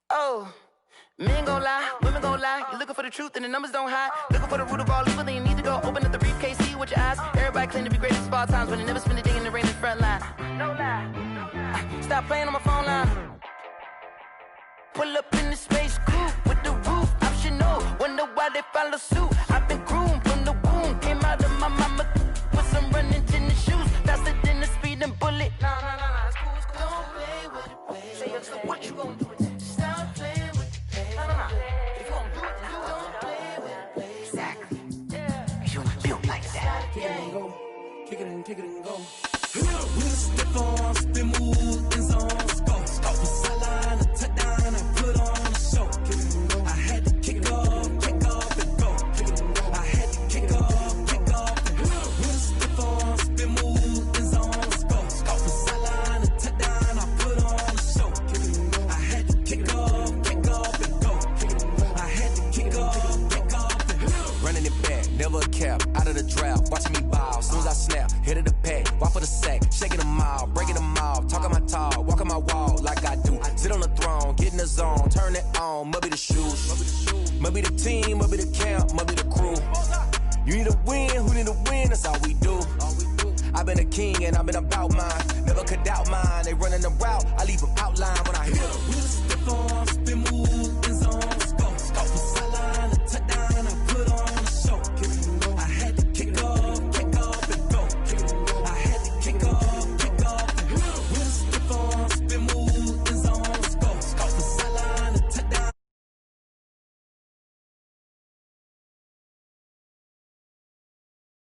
Oh, men gon' lie, women gon' lie. You're looking for the truth and the numbers don't hide. Looking for the root of all evil, then you need to go open up the briefcase, see with your eyes. Everybody claim to be greatest of all times, but they never spend a day in the rain in the front line. No lie. Stop playing on my phone line. Pull up in the space coupe with the roof optional. Wonder why they follow suit. I've been groomed from the womb. Came out of my mama with some running tennis shoes. Faster than the speeding bullet. Nah, it's cool, it's cool. Don't play with it, play. So what you gonna do with it? Stop playing with it, play. Nah. If you gonna do it, you don't play with it, play. Exactly. Yeah. You built like that. Kick it and go. Kick it and go. With a stiff on, spin move, in zones, go. From sideline to touchdown, I put on a show. I had to kick off and go. I had to kick off and go. With a stiff on, spin move, in zones, go. From sideline to touchdown, I put on a show. I had to kick off and go. I had to kick off and go. Running it back, never a cap, out of the draft, watching me ball. Soon as I snap, hit of the pack, walk for the sack, shaking them all, breaking them off, talking my talk, walking my wall like I do. Sit on the throne, get in the zone, turn it on, must be the shoes, must be the team, must be the camp, must be the crew. You need a win, who need a win, that's all we do. I've been a king and I've been about mine, never could doubt mine. They running the route, I leave them outline when I hit them.